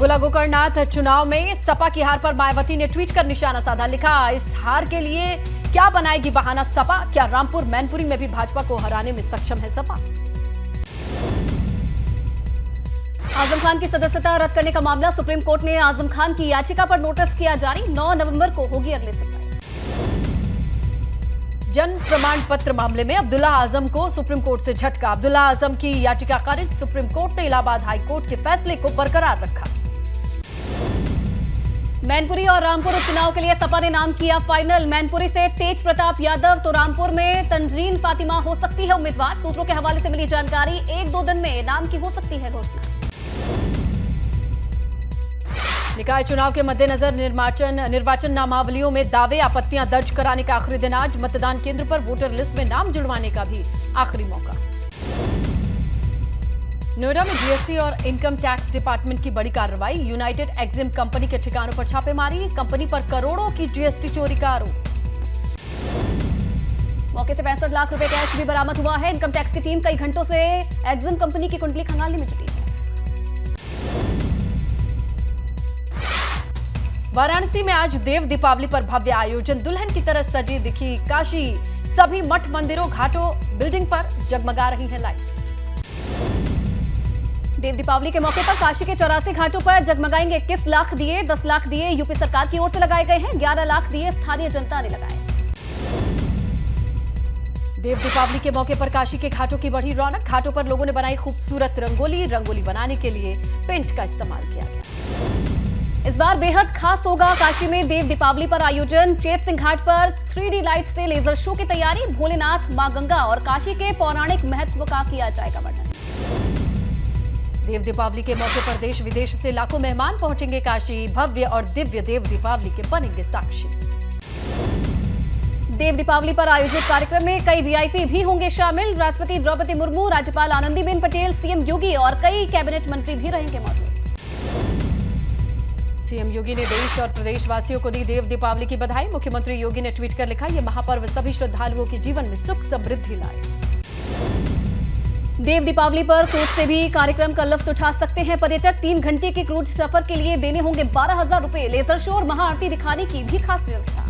गोला गोकर्णनाथ चुनाव में सपा की हार पर मायावती ने ट्वीट कर निशाना साधा। लिखा, इस हार के लिए क्या बनाएगी बहाना सपा? क्या रामपुर मैनपुरी में भी भाजपा को हराने में सक्षम है सपा? आजम खान की सदस्यता रद्द करने का मामला, सुप्रीम कोर्ट ने आजम खान की याचिका पर नोटिस किया जारी। 9 नवंबर को होगी अगली सुनवाई। जन्म प्रमाण पत्र मामले में अब्दुल्ला आजम को सुप्रीम कोर्ट से झटका। अब्दुल्ला आजम की याचिका खारिज, सुप्रीम कोर्ट ने इलाहाबाद हाई कोर्ट के फैसले को बरकरार रखा। मैनपुरी और रामपुर उपचुनाव के लिए सपा ने नाम किया फाइनल। मैनपुरी से तेज प्रताप यादव तो रामपुर में तंजीन फातिमा हो सकती है उम्मीदवार। सूत्रों के हवाले से मिली जानकारी, 1-2 दिन में नाम की हो सकती है घोषणा। निकाय चुनाव के मद्देनजर निर्वाचन नामावलियों में दावे आपत्तियां दर्ज कराने का आखिरी दिन आज। मतदान केंद्र पर वोटर लिस्ट में नाम जुड़वाने का भी आखिरी मौका। नोएडा में जीएसटी और इनकम टैक्स डिपार्टमेंट की बड़ी कार्रवाई। यूनाइटेड एक्जिम कंपनी के ठिकानों पर छापेमारी, कंपनी पर करोड़ों की जीएसटी चोरी का आरोप। मौके से 65 लाख रुपए कैश भी बरामद हुआ है। इनकम टैक्स की टीम कई घंटों से एक्जिम कंपनी की कुंडली खंगालने में जुटी है। वाराणसी में आज देव दीपावली पर भव्य आयोजन। दुल्हन की तरह सजी दिखी काशी। सभी मठ मंदिरों, घाटों, बिल्डिंग पर जगमगा रही हैं लाइट्स। देव दीपावली के मौके पर काशी के 84 घाटों पर जगमगाएंगे 21 लाख दिए। 10 लाख दिए यूपी सरकार की ओर से लगाए गए हैं। 11 लाख दिए स्थानीय जनता ने लगाए। देव दीपावली के मौके पर काशी के घाटों की बढ़ी रौनक। घाटों पर लोगों ने बनाई खूबसूरत रंगोली। रंगोली बनाने के लिए पेंट का इस्तेमाल किया गया। इस बार बेहद खास होगा काशी में देव दीपावली पर आयोजन। चेत सिंह घाट पर 3D लाइट से लेजर शो की तैयारी। भोलेनाथ, मां गंगा और काशी के पौराणिक महत्व का किया जाएगा वर्णन। देव दीपावली के मौके पर देश विदेश से लाखों मेहमान पहुंचेंगे काशी। भव्य और दिव्य देव दीपावली के बनेंगे साक्षी। देव दीपावली पर आयोजित कार्यक्रम में कई वीआईपी भी होंगे शामिल। राष्ट्रपति द्रौपदी मुर्मू, राज्यपाल आनंदीबेन पटेल, सीएम योगी और कई कैबिनेट मंत्री भी रहेंगे मौजूद। सीएम योगी ने देश और प्रदेशवासियों को दी देव दीपावली की बधाई। मुख्यमंत्री योगी ने ट्वीट कर लिखा, यह महापर्व सभी श्रद्धालुओं के जीवन में सुख समृद्धि लाए। देव दीपावली पर क्रूज से भी कार्यक्रम का लुत्फ उठा सकते हैं पर्यटक। 3 घंटे के क्रूज सफर के लिए देने होंगे 12,000 रुपए। लेजर शो और महाआरती दिखाने की भी खास व्यवस्था।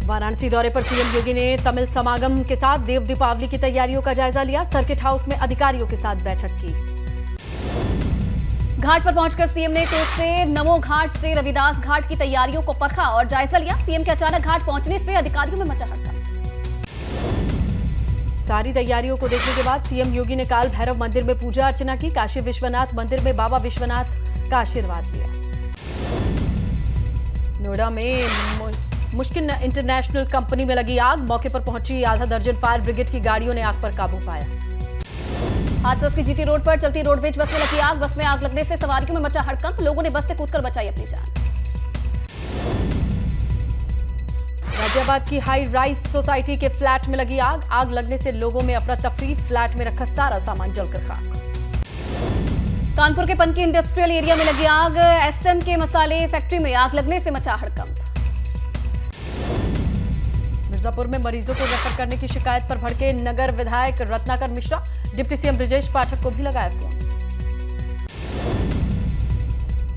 वाराणसी दौरे पर सीएम योगी ने तमिल समागम के साथ देव दीपावली की तैयारियों का जायजा लिया। सर्किट हाउस में अधिकारियों के साथ बैठक की। घाट पर पहुंचकर सीएम ने क्रूज से नमो घाट से रविदास घाट की तैयारियों को परखा और जायजा लिया। सीएम के अचानक घाट पहुंचने से अधिकारियों में मचा हड़कंप। सारी तैयारियों को देखने के बाद सीएम योगी ने काल भैरव मंदिर में पूजा अर्चना की। काशी विश्वनाथ मंदिर में बाबा विश्वनाथ का आशीर्वाद लिया। नोएडा में मुश्किल इंटरनेशनल कंपनी में लगी आग। मौके पर पहुंची आधा दर्जन फायर ब्रिगेड की गाड़ियों ने आग पर काबू पाया। हाथरस की जीटी रोड पर चलती रोडवेज बस में लगी आग। बस में आग लगने से सवारियों में मचा हड़कंप। लोगों ने बस से कूदकर बचाई अपनी जान। गाजियाबाद की हाई राइज सोसाइटी के फ्लैट में लगी आग। आग लगने से लोगों में अफरा तफरी। फ्लैट में रखा सारा सामान जलकर खाक। कानपुर के पनकी इंडस्ट्रियल एरिया में लगी आग। एसएम के मसाले फैक्ट्री में आग लगने से मचा हड़कंप। मिर्जापुर में मरीजों को रेफर करने की शिकायत पर भड़के नगर विधायक रत्नाकर मिश्रा। डिप्टी सीएम ब्रजेश पाठक को भी लगाया फोन।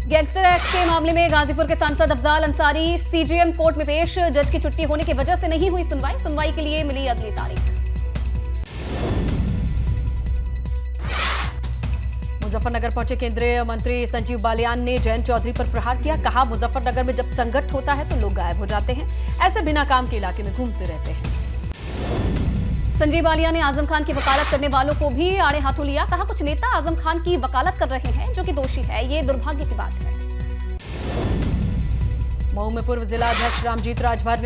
गैंगस्टर एक्ट के मामले में गाजीपुर के सांसद अफजाल अंसारी सीजेएम कोर्ट में पेश। जज की छुट्टी होने की वजह से नहीं हुई सुनवाई। सुनवाई के लिए मिली अगली तारीख। मुजफ्फरनगर पहुंचे केंद्रीय मंत्री संजीव बालियान ने जयंत चौधरी पर प्रहार किया। कहा, मुजफ्फरनगर में जब संकट होता है तो लोग गायब हो जाते हैं। ऐसे बिना काम के इलाके में घूमते रहते हैं। संजीव बालियान ने आजम खान की वकालत करने वालों को भी आड़े हाथों लिया। कहा, कुछ नेता आजम खान की वकालत कर रहे हैं जो कि दोषी है। ये दुर्भाग्य की बात है। मऊ में पूर्व जिला अध्यक्ष रामजीत राजभर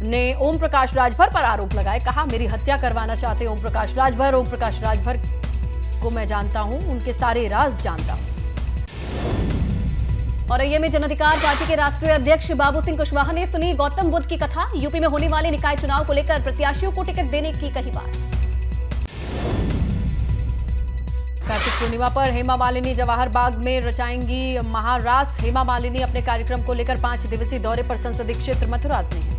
ने ओम प्रकाश राजभर पर आरोप लगाए। कहा, मेरी हत्या करवाना चाहते ओम प्रकाश राजभर। ओम प्रकाश राजभर को मैं जानता हूं, उनके सारे राज जानता हूं। और ये में जन अधिकार पार्टी के राष्ट्रीय अध्यक्ष बाबू सिंह कुशवाहा ने सुनी गौतम बुद्ध की कथा। यूपी में होने वाले निकाय चुनाव को लेकर प्रत्याशियों को टिकट देने की कही बात। कार्तिक पूर्णिमा पर हेमा मालिनी जवाहर बाग में रचाएंगी महारास। हेमा मालिनी अपने कार्यक्रम को लेकर 5 दिवसीय दौरे पर संसदीय क्षेत्र मथुरा में हैं।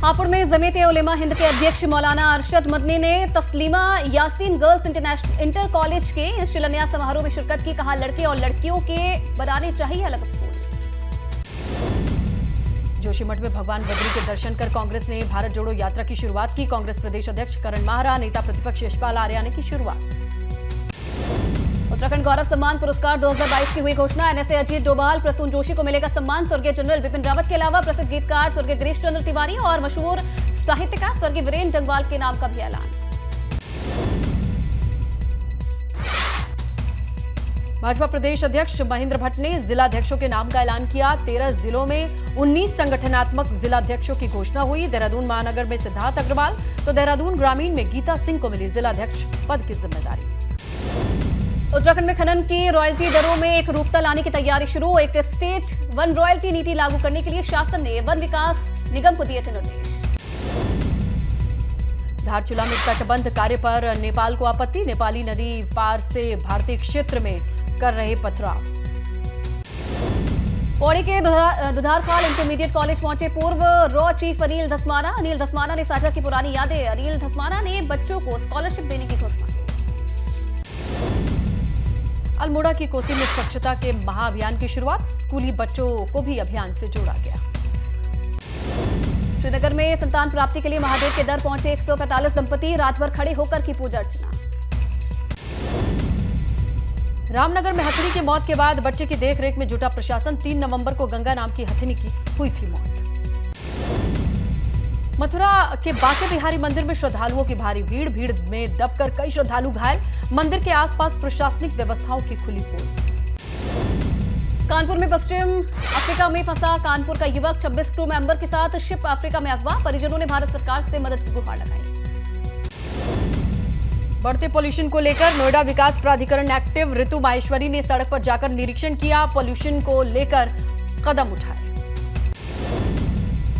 हापुड़ में जमीयत उलेमा हिंद के अध्यक्ष मौलाना अरशद मदनी ने Taslima Yasin girls inter college के शिलान्यास समारोह में शिरकत की। कहा, लड़के और लड़कियों के बनाने चाहिए अलग स्कूल। जोशीमठ में भगवान बद्री के दर्शन कर कांग्रेस ने भारत जोड़ो यात्रा की शुरुआत की। कांग्रेस प्रदेश अध्यक्ष करण माहरा, नेता प्रतिपक्ष यशपाल आर्या ने की शुरुआत। उत्तराखंड गौरव सम्मान पुरस्कार 2022 की हुई घोषणा। एनएसए अजीत डोभाल, प्रसून जोशी को मिलेगा सम्मान। स्वर्गीय जनरल बिपिन रावत के अलावा प्रसिद्ध गीतकार स्वर्गीय गिरीश चंद्र तिवारी और मशहूर साहित्यकार स्वर्गीय वीरेंद्र जंगवाल के नाम का भी ऐलान। भाजपा प्रदेश अध्यक्ष महेंद्र भट्ट ने जिलाध्यक्षों के नाम का ऐलान किया। 13 जिलों में 19 संगठनात्मक जिलाध्यक्षों की घोषणा हुई। देहरादून महानगर में सिद्धार्थ अग्रवाल तो देहरादून ग्रामीण में गीता सिंह को मिली जिलाध्यक्ष पद की जिम्मेदारी। उत्तराखंड में खनन की रॉयल्टी दरों में एक रूपता लाने की तैयारी शुरू। एक स्टेट वन रॉयल्टी नीति लागू करने के लिए शासन ने वन विकास निगम को दिए थे निर्देश। धारचूला में तटबंध कार्य पर नेपाल को आपत्ति। नेपाली नदी पार से भारतीय क्षेत्र में कर रहे पथराव। पौड़ी के दुधारखाल इंटरमीडिएट कॉलेज पहुंचे पूर्व रॉ चीफ अनिल धस्माना। अनिल धस्माना ने साझा की पुरानी यादें। अनिल धस्माना ने बच्चों को स्कॉलरशिप देने की घोषणा की। अल्मोड़ा की कोसी में स्वच्छता के महाअभियान की शुरुआत। स्कूली बच्चों को भी अभियान से जोड़ा गया। श्रीनगर में संतान प्राप्ति के लिए महादेव के दर पहुंचे 145 दंपति। रात भर खड़े होकर की पूजा अर्चना। रामनगर में हथिनी की मौत के बाद बच्चे की देखरेख में जुटा प्रशासन। 3 नवंबर को गंगा नाम की हथिनी की हुई थी मौत। मथुरा के बांके बिहारी मंदिर में श्रद्धालुओं की भारी भीड़ में दबकर कई श्रद्धालु घायल। मंदिर के आसपास प्रशासनिक व्यवस्थाओं की खुली पोल। कानपुर में पश्चिम अफ्रीका में फंसा कानपुर का युवक। 26 क्रू मेंबर के साथ शिप अफ्रीका में अगवा। परिजनों ने भारत सरकार से मदद की गुहार लगाई। बढ़ते पोल्यूशन को लेकर नोएडा विकास प्राधिकरण एक्टिव। ऋतु माहेश्वरी ने सड़क पर जाकर निरीक्षण किया। पोल्यूशन को लेकर कदम उठाए।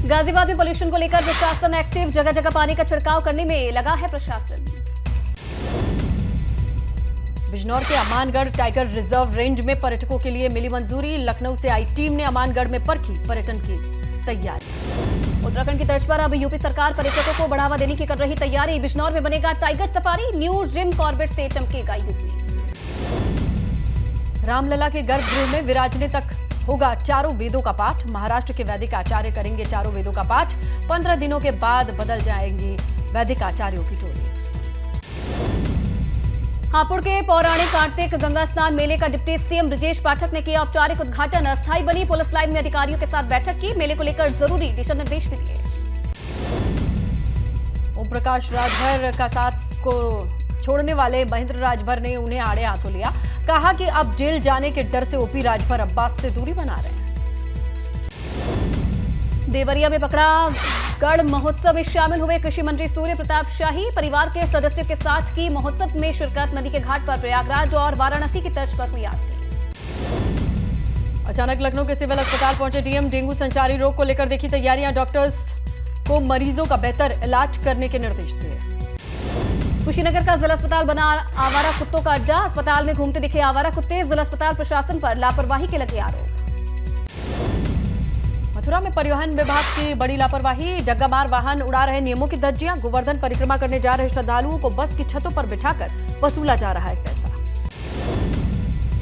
गाजियाबाद में पोल्यूशन को लेकर प्रशासन एक्टिव। जगह जगह पानी का छिड़काव करने में लगा है प्रशासन। बिजनौर के अमानगढ़ टाइगर रिजर्व रेंज में पर्यटकों के लिए मिली मंजूरी। लखनऊ से आई टीम ने अमानगढ़ में परखी पर्यटन की तैयारी। उत्तराखंड की तर्ज पर अब यूपी सरकार पर्यटकों को बढ़ावा देने की कर रही तैयारी। बिजनौर में बनेगा tiger safari. New Jim Corbett से चमकेगा यूपी। रामलला के गर्भगृह में विराजने तक होगा चारों वेदों का पाठ। महाराष्ट्र के वैदिक आचार्य करेंगे चारों वेदों का पाठ। 15 दिनों के बाद बदल जाएंगी वैदिक आचार्यों की टोली। हापुड़ के पौराणिक कार्तिक गंगा स्नान मेले का डिप्टी सीएम ब्रजेश पाठक ने किया औपचारिक उद्घाटन। अस्थायी बनी पुलिस लाइन में अधिकारियों के साथ बैठक की। मेले को लेकर जरूरी दिशा निर्देश भी दिए। ओम प्रकाश राजभर का साथ को छोड़ने वाले महेंद्र राजभर ने उन्हें आड़े हाथों लिया। कहा कि अब जेल जाने के डर से ओपी राजभर अब्बास से दूरी बना रहे हैं। देवरिया में पकड़ा गढ़ महोत्सव में शामिल हुए कृषि मंत्री सूर्य प्रताप शाही। परिवार के सदस्यों के साथ की महोत्सव में शिरकत। नदी के घाट पर प्रयागराज और वाराणसी की तर्ज पर हुई आरती। अचानक लखनऊ के सिविल अस्पताल पहुंचे डीएम। डेंगू संचारी रोग को लेकर देखी तैयारियां। डॉक्टर्स को मरीजों का बेहतर इलाज करने के निर्देश दिए। कुशीनगर का जिला अस्पताल बना आवारा कुत्तों का अड्डा। अस्पताल में घूमते दिखे आवारा कुत्ते। जिला अस्पताल प्रशासन पर लापरवाही के लगे आरोप। मथुरा में परिवहन विभाग की बड़ी लापरवाही। डग्गामार वाहन उड़ा रहे नियमों की धज्जियां। गोवर्धन परिक्रमा करने जा रहे श्रद्धालुओं को बस की छतों पर बिठाकर वसूला जा रहा है पैसा।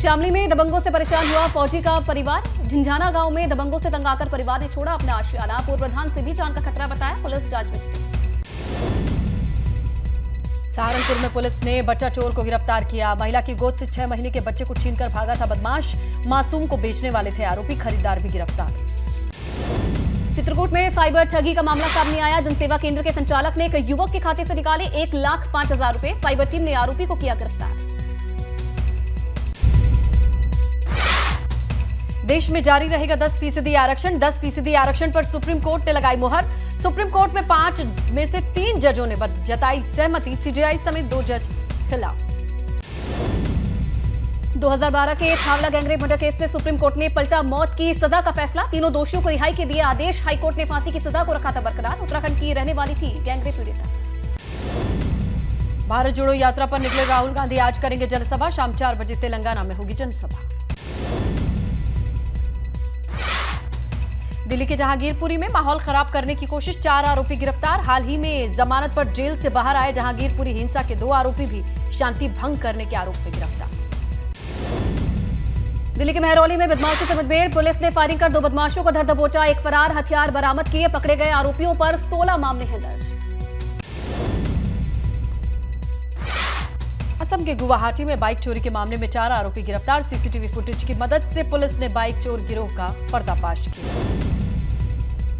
शामली में दबंगों से परेशान हुआ फौजी का परिवार। झिंझाना गांव में दबंगों से तंग आकर परिवार ने छोड़ा अपना आशियाना। पूर्व प्रधान से भी जान का खतरा बताया। पुलिस जांच में जुटी। सहारनपुर में पुलिस ने बच्चा चोर को गिरफ्तार किया। महिला की गोद से 6 महीने के बच्चे को छीनकर भागा था बदमाश। मासूम को बेचने वाले थे आरोपी। खरीदार भी गिरफ्तार। चित्रकूट में साइबर ठगी का मामला सामने आया। जनसेवा केंद्र के संचालक ने एक युवक के खाते से निकाले 1,05,000 रुपए। साइबर टीम ने आरोपी को किया गिरफ्तार। देश में जारी रहेगा 10% आरक्षण। 10% आरक्षण पर सुप्रीम कोर्ट ने लगाई मुहर। सुप्रीम कोर्ट में 5 में से 3 जजों ने जताई सहमति। सीजेआई समेत 2 जज खिलाफ। 2012 के छावला गैंगरेप मर्डर केस में सुप्रीम कोर्ट ने पलटा मौत की सजा का फैसला। तीनों दोषियों को रिहाई के दिए आदेश। हाईकोर्ट ने फांसी की सजा को रखा था बरकरार। उत्तराखंड की रहने वाली थी गैंगरेप पीड़िता। भारत जोड़ो यात्रा पर निकले राहुल गांधी आज करेंगे जनसभा। शाम 4 बजे तेलंगाना में होगी जनसभा। दिल्ली के जहांगीरपुरी में माहौल खराब करने की कोशिश, 4 आरोपी गिरफ्तार। हाल ही में जमानत पर जेल से बाहर आए जहांगीरपुरी हिंसा के 2 आरोपी भी शांति भंग करने के आरोप में गिरफ्तार। दिल्ली के महरौली में बदमाशों से मुठभेड़, पुलिस ने फायरिंग कर 2 बदमाशों को धर दबोचा, एक फरार, हथियार बरामद किए। पकड़े गए आरोपियों पर 16 मामले हैं दर्ज। असम के गुवाहाटी में बाइक चोरी के मामले में 4 आरोपी गिरफ्तार। सीसीटीवी फुटेज की मदद से पुलिस ने बाइक चोर गिरोह का पर्दाफाश किया।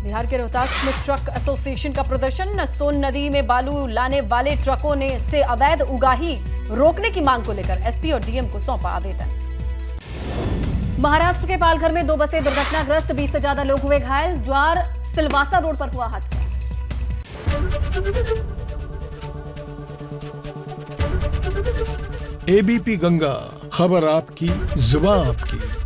बिहार के रोहतास में ट्रक एसोसिएशन का प्रदर्शन, सोन नदी में बालू लाने वाले ट्रकों ने से अवैध उगाही रोकने की मांग को लेकर एसपी और डीएम को सौंपा आवेदन। महाराष्ट्र के पालघर में 2 बसें दुर्घटनाग्रस्त, 20 से ज्यादा लोग हुए घायल। ज्वार सिलवासा रोड पर हुआ हादसा। एबीपी गंगा, खबर आपकी, जुबान आपकी।